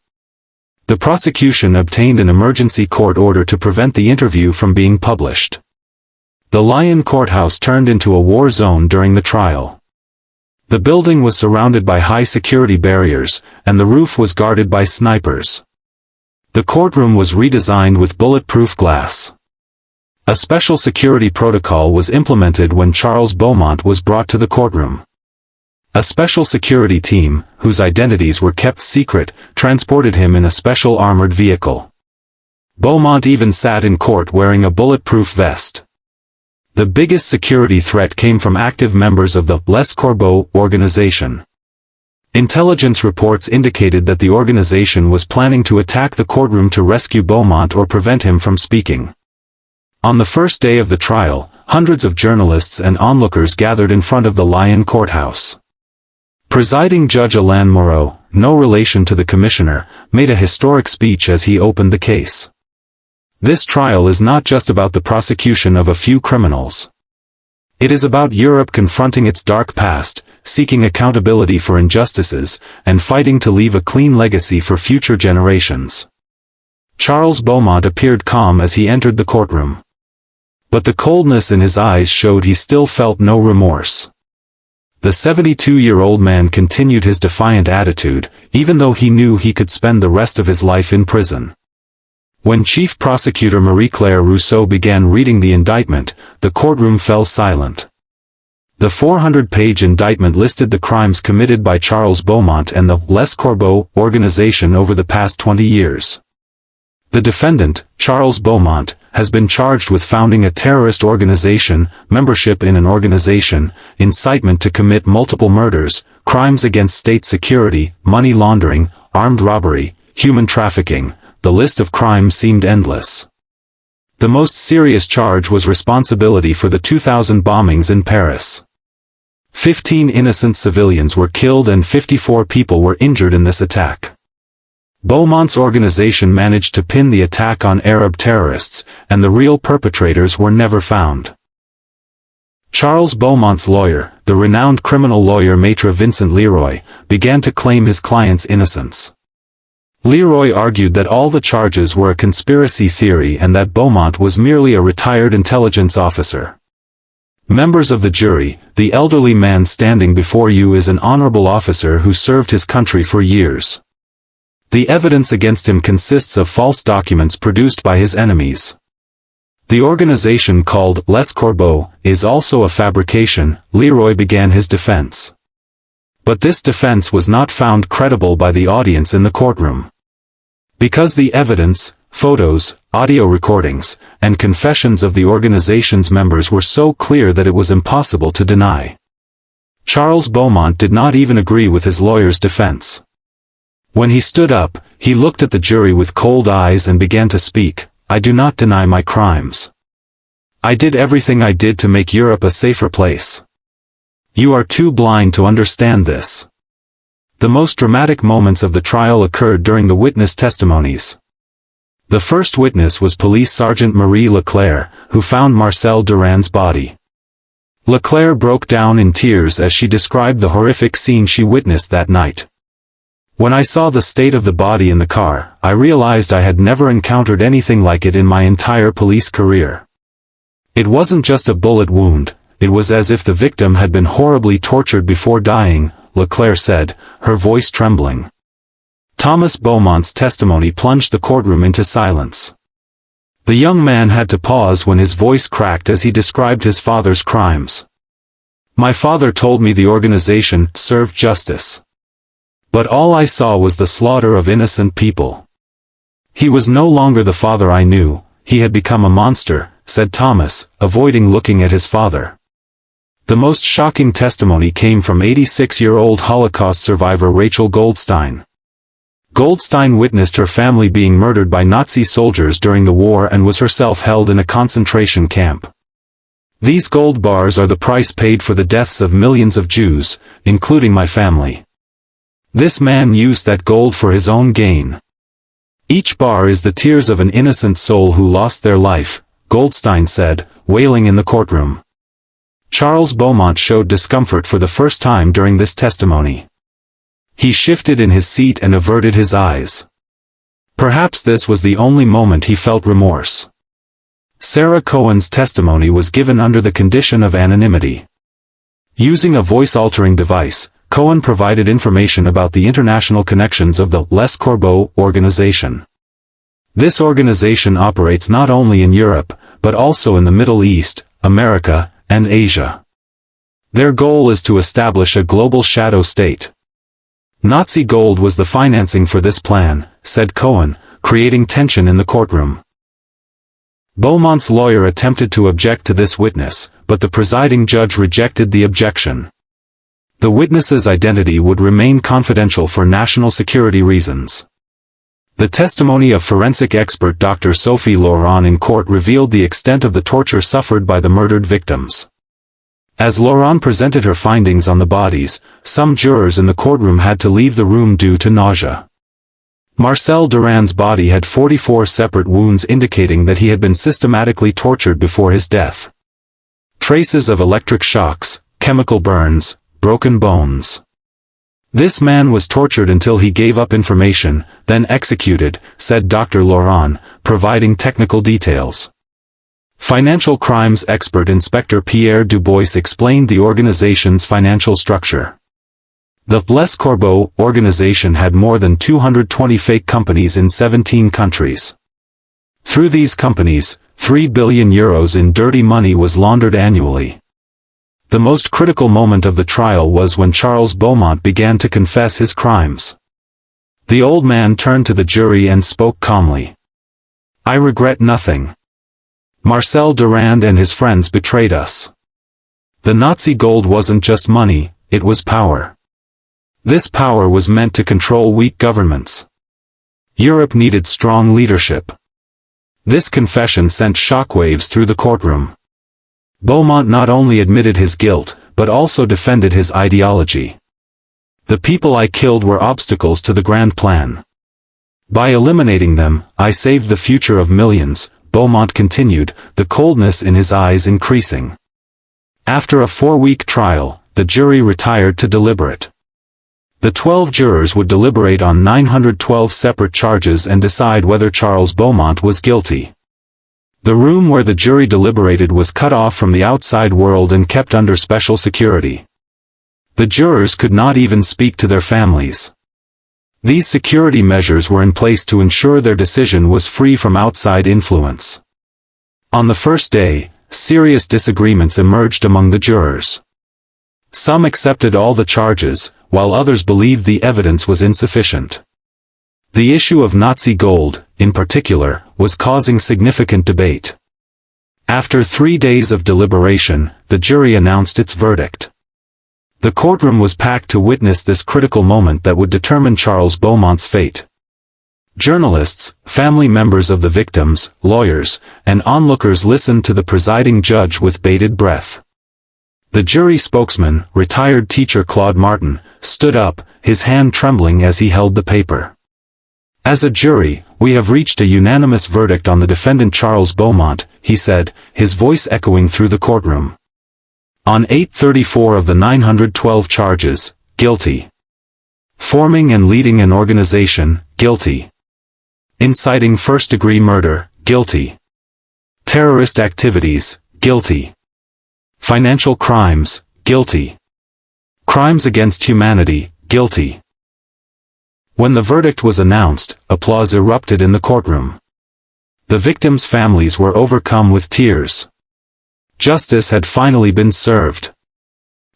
The prosecution obtained an emergency court order to prevent the interview from being published. The Lyon courthouse turned into a war zone during the trial. The building was surrounded by high security barriers, and the roof was guarded by snipers. The courtroom was redesigned with bulletproof glass. A special security protocol was implemented when Charles Beaumont was brought to the courtroom. A special security team, whose identities were kept secret, transported him in a special armored vehicle. Beaumont even sat in court wearing a bulletproof vest. The biggest security threat came from active members of the Les Corbeaux organization. Intelligence reports indicated that the organization was planning to attack the courtroom to rescue Beaumont or prevent him from speaking. On the first day of the trial, hundreds of journalists and onlookers gathered in front of the Lyon courthouse. Presiding Judge Alain Moreau, no relation to the commissioner, made a historic speech as he opened the case. This trial is not just about the prosecution of a few criminals. It is about Europe confronting its dark past, seeking accountability for injustices, and fighting to leave a clean legacy for future generations. Charles Beaumont appeared calm as he entered the courtroom. But the coldness in his eyes showed he still felt no remorse. The 72-year-old man continued his defiant attitude, even though he knew he could spend the rest of his life in prison. When Chief Prosecutor Marie-Claire Rousseau began reading the indictment, the courtroom fell silent. The 400-page indictment listed the crimes committed by Charles Beaumont and the Les Corbeaux organization over the past 20 years. The defendant, Charles Beaumont, has been charged with founding a terrorist organization, membership in an organization, incitement to commit multiple murders, crimes against state security, money laundering, armed robbery, human trafficking. The list of crimes seemed endless. The most serious charge was responsibility for the 2000 bombings in Paris. 15 innocent civilians were killed and 54 people were injured in this attack. Beaumont's organization managed to pin the attack on Arab terrorists, and the real perpetrators were never found. Charles Beaumont's lawyer, the renowned criminal lawyer Maître Vincent Leroy, began to claim his client's innocence. Leroy argued that all the charges were a conspiracy theory and that Beaumont was merely a retired intelligence officer. Members of the jury, the elderly man standing before you is an honorable officer who served his country for years. The evidence against him consists of false documents produced by his enemies. The organization called Les Corbeaux is also a fabrication. Leroy began his defense. But this defense was not found credible by the audience in the courtroom. Because the evidence, photos, audio recordings, and confessions of the organization's members were so clear that it was impossible to deny. Charles Beaumont did not even agree with his lawyer's defense. When he stood up, he looked at the jury with cold eyes and began to speak. "I do not deny my crimes. I did everything I did to make Europe a safer place. You are too blind to understand this." The most dramatic moments of the trial occurred during the witness testimonies. The first witness was Police Sergeant Marie Leclerc, who found Marcel Durand's body. Leclerc broke down in tears as she described the horrific scene she witnessed that night. "When I saw the state of the body in the car, I realized I had never encountered anything like it in my entire police career. It wasn't just a bullet wound, it was as if the victim had been horribly tortured before dying," Leclerc said, her voice trembling. Thomas Beaumont's testimony plunged the courtroom into silence. The young man had to pause when his voice cracked as he described his father's crimes. "My father told me the organization served justice. But all I saw was the slaughter of innocent people. "He was no longer the father I knew, he had become a monster," said Thomas, avoiding looking at his father. The most shocking testimony came from 86-year-old Holocaust survivor Rachel Goldstein. Goldstein witnessed her family being murdered by Nazi soldiers during the war and was herself held in a concentration camp. "These gold bars are the price paid for the deaths of millions of Jews, including my family. This man used that gold for his own gain. Each bar is the tears of an innocent soul who lost their life," Goldstein said, wailing in the courtroom. Charles Beaumont showed discomfort for the first time during this testimony. He shifted in his seat and averted his eyes. Perhaps this was the only moment he felt remorse. Sarah Cohen's testimony was given under the condition of anonymity. Using a voice-altering device, Cohen provided information about the international connections of the Les Corbeaux organization. This organization operates not only in Europe, but also in the Middle East, America, and Asia. Their goal is to establish a global shadow state. Nazi gold was the financing for this plan, said Cohen, creating tension in the courtroom. Beaumont's lawyer attempted to object to this witness, but the presiding judge rejected the objection. The witness's identity would remain confidential for national security reasons. The testimony of forensic expert Dr. Sophie Laurent in court revealed the extent of the torture suffered by the murdered victims. As Laurent presented her findings on the bodies, some jurors in the courtroom had to leave the room due to nausea. Marcel Durand's body had 44 separate wounds indicating that he had been systematically tortured before his death. Traces of electric shocks, chemical burns, broken bones. "This man was tortured until he gave up information, then executed," said Dr. Laurent, providing technical details. Financial crimes expert Inspector Pierre Dubois explained the organization's financial structure. The Les Corbeaux organization had more than 220 fake companies in 17 countries. Through these companies, €3 billion in dirty money was laundered annually. The most critical moment of the trial was when Charles Beaumont began to confess his crimes. The old man turned to the jury and spoke calmly. "I regret nothing. Marcel Durand and his friends betrayed us. The Nazi gold wasn't just money, it was power. This power was meant to control weak governments. Europe needed strong leadership." This confession sent shockwaves through the courtroom. Beaumont not only admitted his guilt, but also defended his ideology. "The people I killed were obstacles to the grand plan. By eliminating them, I saved the future of millions," Beaumont continued, the coldness in his eyes increasing. After a 4-week trial, the jury retired to deliberate. The 12 jurors would deliberate on 912 separate charges and decide whether Charles Beaumont was guilty. The room where the jury deliberated was cut off from the outside world and kept under special security. The jurors could not even speak to their families. These security measures were in place to ensure their decision was free from outside influence. On the first day, serious disagreements emerged among the jurors. Some accepted all the charges, while others believed the evidence was insufficient. The issue of Nazi gold, in particular, was causing significant debate. After 3 days of deliberation, the jury announced its verdict. The courtroom was packed to witness this critical moment that would determine Charles Beaumont's fate. Journalists, family members of the victims, lawyers, and onlookers listened to the presiding judge with bated breath. The jury spokesman, retired teacher Claude Martin, stood up, his hand trembling as he held the paper. "As a jury, we have reached a unanimous verdict on the defendant Charles Beaumont," he said, his voice echoing through the courtroom. "On 834 of the 912 charges, guilty. Forming and leading an organization, guilty. Inciting first-degree murder, guilty. Terrorist activities, guilty. Financial crimes, guilty. Crimes against humanity, guilty." When the verdict was announced, applause erupted in the courtroom. The victims' families were overcome with tears. Justice had finally been served.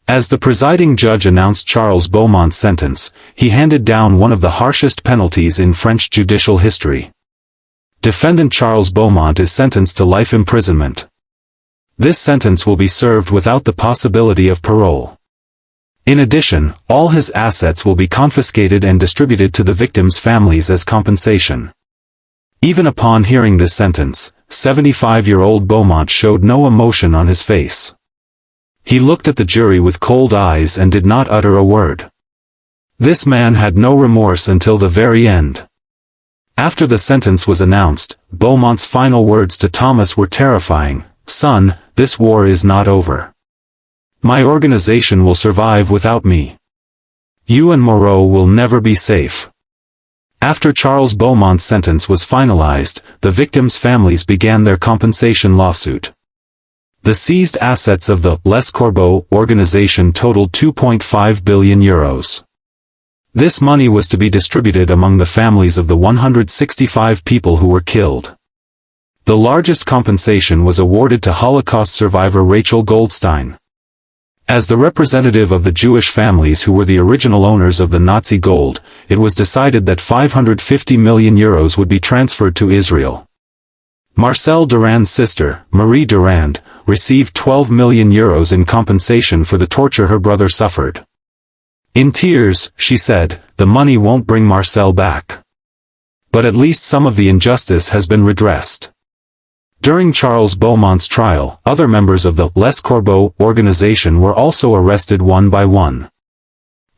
As the presiding judge announced Charles Beaumont's sentence, he handed down one of the harshest penalties in French judicial history. Defendant Charles Beaumont is sentenced to life imprisonment. This sentence will be served without the possibility of parole. In addition, all his assets will be confiscated and distributed to the victims' families as compensation. Even upon hearing this sentence, 75-year-old Beaumont showed no emotion on his face. He looked at the jury with cold eyes and did not utter a word. This man had no remorse until the very end. After the sentence was announced, Beaumont's final words to Thomas were terrifying. "Son, this war is not over. My organization will survive without me. You and Moreau will never be safe." After Charles Beaumont's sentence was finalized, the victims' families began their compensation lawsuit. The seized assets of the Les Corbeaux organization totaled €2.5 billion. This money was to be distributed among the families of the 165 people who were killed. The largest compensation was awarded to Holocaust survivor Rachel Goldstein. As the representative of the Jewish families who were the original owners of the Nazi gold, it was decided that €550 million would be transferred to Israel. Marcel Durand's sister, Marie Durand, received €12 million in compensation for the torture her brother suffered. In tears, she said, "The money won't bring Marcel back. But at least some of the injustice has been redressed." During Charles Beaumont's trial, other members of the Les Corbeaux organization were also arrested one by one.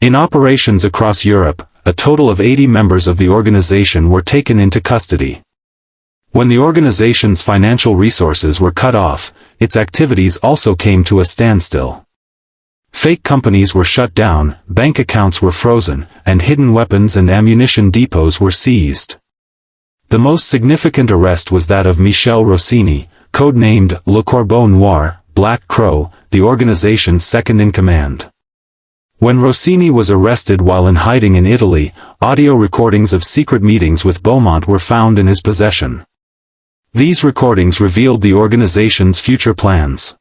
In operations across Europe, a total of 80 members of the organization were taken into custody. When the organization's financial resources were cut off, its activities also came to a standstill. Fake companies were shut down, bank accounts were frozen, and hidden weapons and ammunition depots were seized. The most significant arrest was that of Michel Rossini, codenamed Le Corbeau Noir, Black Crow, the organization's second-in-command. When Rossini was arrested while in hiding in Italy, audio recordings of secret meetings with Beaumont were found in his possession. These recordings revealed the organization's future plans.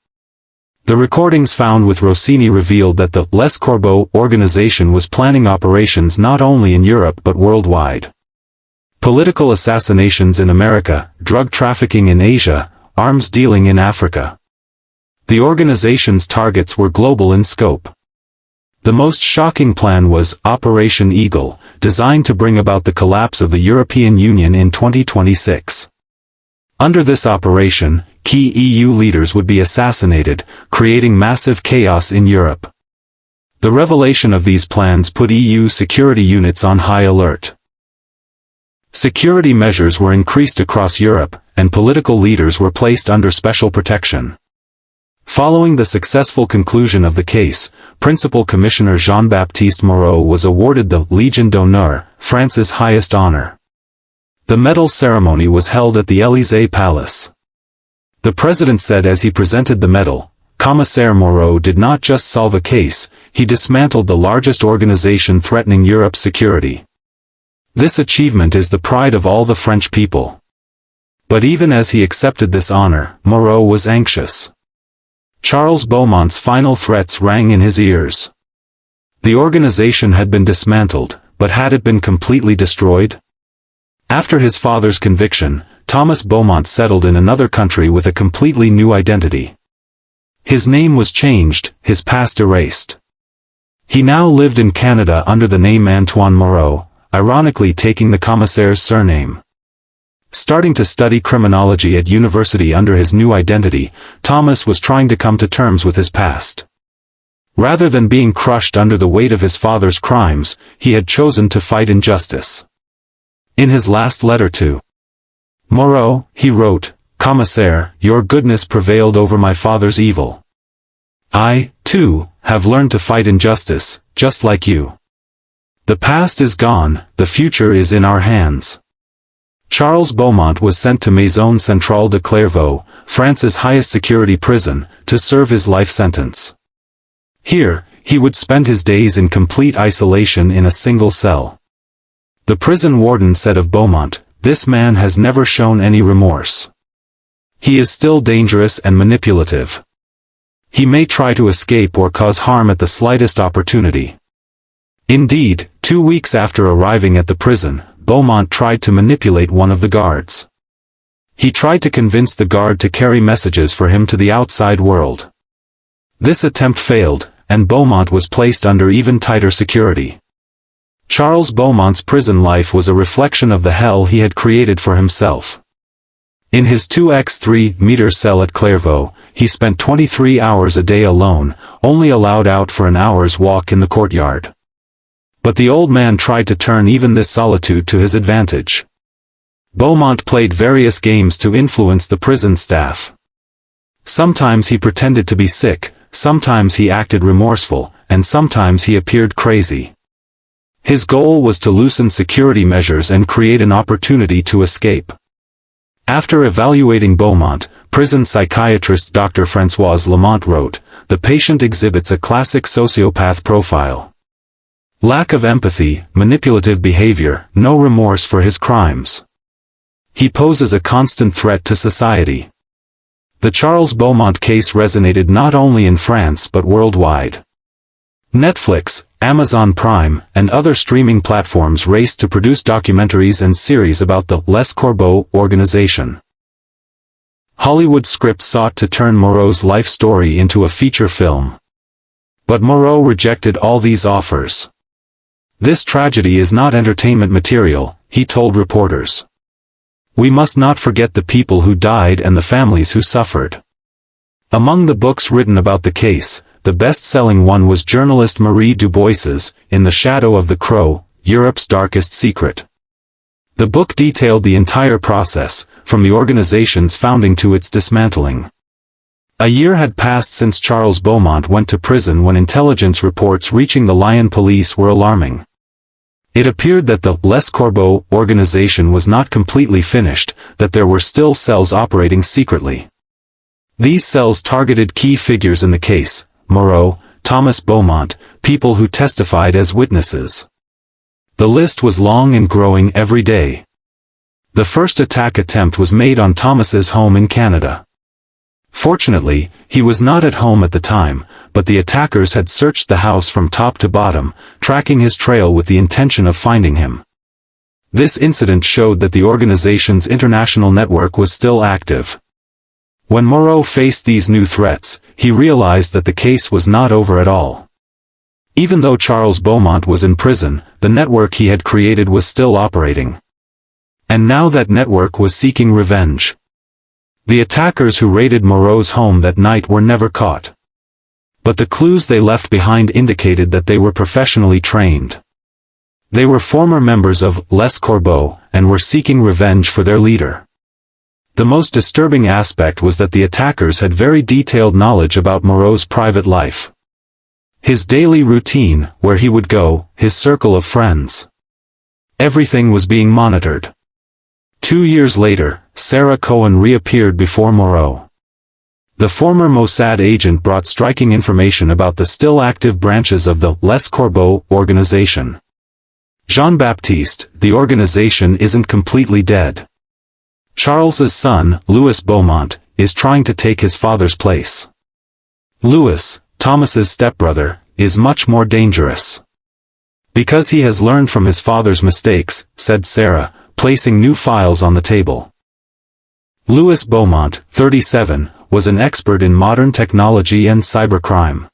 The recordings found with Rossini revealed that the Les Corbeaux organization was planning operations not only in Europe but worldwide. Political assassinations in America, drug trafficking in Asia, arms dealing in Africa. The organization's targets were global in scope. The most shocking plan was Operation Eagle, designed to bring about the collapse of the European Union in 2026. Under this operation, key EU leaders would be assassinated, creating massive chaos in Europe. The revelation of these plans put EU security units on high alert. Security measures were increased across Europe, and political leaders were placed under special protection. Following the successful conclusion of the case, Principal Commissioner Jean-Baptiste Moreau was awarded the Légion d'honneur, France's highest honor. The medal ceremony was held at the Élysée Palace. The president said as he presented the medal, "Commissaire Moreau did not just solve a case, he dismantled the largest organization threatening Europe's security. This achievement is the pride of all the French people." But even as he accepted this honor, Moreau was anxious. Charles Beaumont's final threats rang in his ears. The organization had been dismantled, but had it been completely destroyed? After his father's conviction, Thomas Beaumont settled in another country with a completely new identity. His name was changed, his past erased. He now lived in Canada under the name Antoine Moreau, ironically taking the commissaire's surname. Starting to study criminology at university under his new identity, Thomas was trying to come to terms with his past. Rather than being crushed under the weight of his father's crimes, he had chosen to fight injustice. In his last letter to Moreau, he wrote, "Commissaire, your goodness prevailed over my father's evil. I, too, have learned to fight injustice, just like you. The past is gone, the future is in our hands." Charles Beaumont was sent to Maison Centrale de Clairvaux, France's highest security prison, to serve his life sentence. Here, he would spend his days in complete isolation in a single cell. The prison warden said of Beaumont, "This man has never shown any remorse. He is still dangerous and manipulative. He may try to escape or cause harm at the slightest opportunity." Indeed, 2 weeks after arriving at the prison, Beaumont tried to manipulate one of the guards. He tried to convince the guard to carry messages for him to the outside world. This attempt failed, and Beaumont was placed under even tighter security. Charles Beaumont's prison life was a reflection of the hell he had created for himself. In his 2x3-meter cell at Clairvaux, he spent 23 hours a day alone, only allowed out for an hour's walk in the courtyard. But the old man tried to turn even this solitude to his advantage. Beaumont played various games to influence the prison staff. Sometimes he pretended to be sick, sometimes he acted remorseful, and sometimes he appeared crazy. His goal was to loosen security measures and create an opportunity to escape. After evaluating Beaumont, prison psychiatrist Dr. Françoise Lamont wrote, "The patient exhibits a classic sociopath profile. Lack of empathy, manipulative behavior, no remorse for his crimes. He poses a constant threat to society." The Charles Beaumont case resonated not only in France but worldwide. Netflix, Amazon Prime, and other streaming platforms raced to produce documentaries and series about the Les Corbeaux organization. Hollywood Scripts sought to turn Moreau's life story into a feature film. But Moreau rejected all these offers. "This tragedy is not entertainment material," he told reporters. "We must not forget the people who died and the families who suffered." Among the books written about the case, the best-selling one was journalist Marie Dubois's, In the Shadow of the Crow, Europe's Darkest Secret. The book detailed the entire process, from the organization's founding to its dismantling. A year had passed since Charles Beaumont went to prison when intelligence reports reaching the Lyon police were alarming. It appeared that the Les Corbeaux organization was not completely finished, that there were still cells operating secretly. These cells targeted key figures in the case: Moreau, Thomas Beaumont, people who testified as witnesses. The list was long and growing every day. The first attack attempt was made on Thomas's home in Canada. Fortunately, he was not at home at the time, but the attackers had searched the house from top to bottom, tracking his trail with the intention of finding him. This incident showed that the organization's international network was still active. When Moreau faced these new threats, he realized that the case was not over at all. Even though Charles Beaumont was in prison, the network he had created was still operating. And now that network was seeking revenge. The attackers who raided Moreau's home that night were never caught. But the clues they left behind indicated that they were professionally trained. They were former members of Les Corbeaux, and were seeking revenge for their leader. The most disturbing aspect was that the attackers had very detailed knowledge about Moreau's private life. His daily routine, where he would go, his circle of friends. Everything was being monitored. 2 years later, Sarah Cohen reappeared before Moreau. The former Mossad agent brought striking information about the still active branches of the Les Corbeaux organization. Jean-Baptiste, the organization isn't completely dead. Charles's son, Louis Beaumont, is trying to take his father's place. Louis, Thomas's stepbrother, is much more dangerous. Because he has learned from his father's mistakes, said Sarah, placing new files on the table. Louis Beaumont, 37, was an expert in modern technology and cybercrime.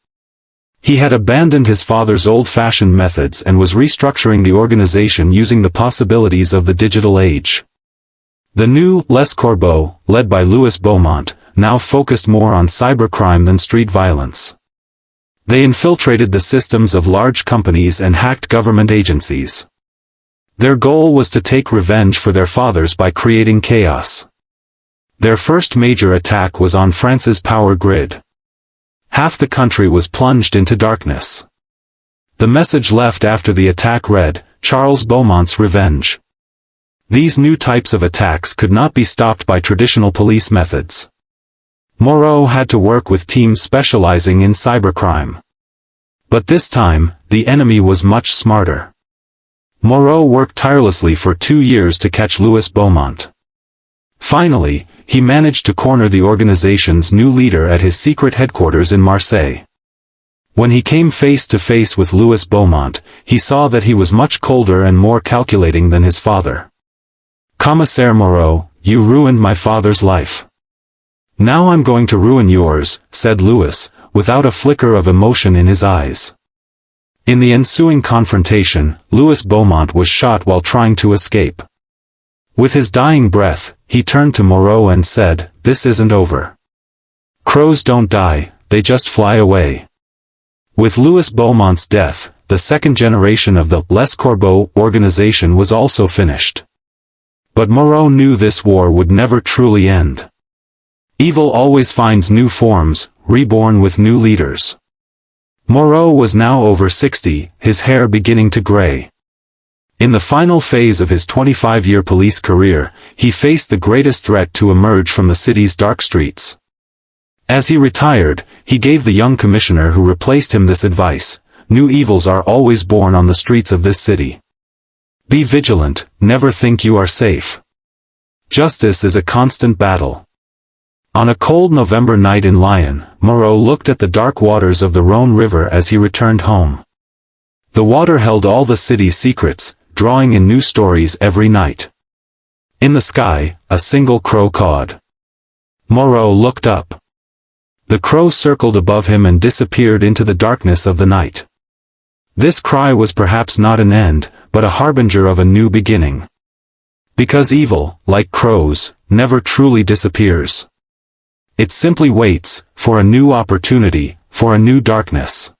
He had abandoned his father's old-fashioned methods and was restructuring the organization using the possibilities of the digital age. The new Les Corbeaux, led by Louis Beaumont, now focused more on cybercrime than street violence. They infiltrated the systems of large companies and hacked government agencies. Their goal was to take revenge for their fathers by creating chaos. Their first major attack was on France's power grid. Half the country was plunged into darkness. The message left after the attack read, "Charles Beaumont's revenge." These new types of attacks could not be stopped by traditional police methods. Moreau had to work with teams specializing in cybercrime. But this time, the enemy was much smarter. Moreau worked tirelessly for 2 years to catch Louis Beaumont. Finally, he managed to corner the organization's new leader at his secret headquarters in Marseille. When he came face to face with Louis Beaumont, he saw that he was much colder and more calculating than his father. "Commissaire Moreau, you ruined my father's life. Now I'm going to ruin yours, said Louis, without a flicker of emotion in his eyes. In the ensuing confrontation, Louis Beaumont was shot while trying to escape. With his dying breath, he turned to Moreau and said, "This isn't over. Crows don't die, they just fly away." With Louis Beaumont's death, the second generation of the Les Corbeaux organization was also finished. But Moreau knew this war would never truly end. Evil always finds new forms, reborn with new leaders. Moreau was now over 60, his hair beginning to gray. In the final phase of his 25-year police career, he faced the greatest threat to emerge from the city's dark streets. As he retired, he gave the young commissioner who replaced him this advice: "New evils are always born on the streets of this city. Be vigilant, never think you are safe. Justice is a constant battle." On a cold November night in Lyon, Moreau looked at the dark waters of the Rhône River as he returned home. The water held all the city's secrets, drawing in new stories every night. In the sky, a single crow cawed. Moreau looked up. The crow circled above him and disappeared into the darkness of the night. This cry was perhaps not an end, but a harbinger of a new beginning. Because evil, like crows, never truly disappears. It simply waits, for a new opportunity, for a new darkness.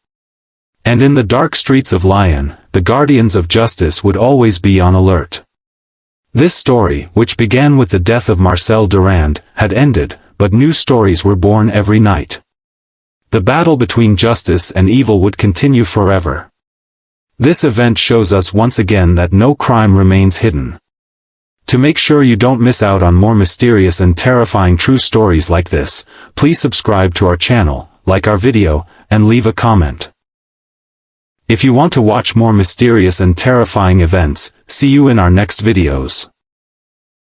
And in the dark streets of Lyon, the guardians of justice would always be on alert. This story, which began with the death of Marcel Durand, had ended, but new stories were born every night. The battle between justice and evil would continue forever. This event shows us once again that no crime remains hidden. To make sure you don't miss out on more mysterious and terrifying true stories like this, please subscribe to our channel, like our video, and leave a comment. If you want to watch more mysterious and terrifying events, see you in our next videos.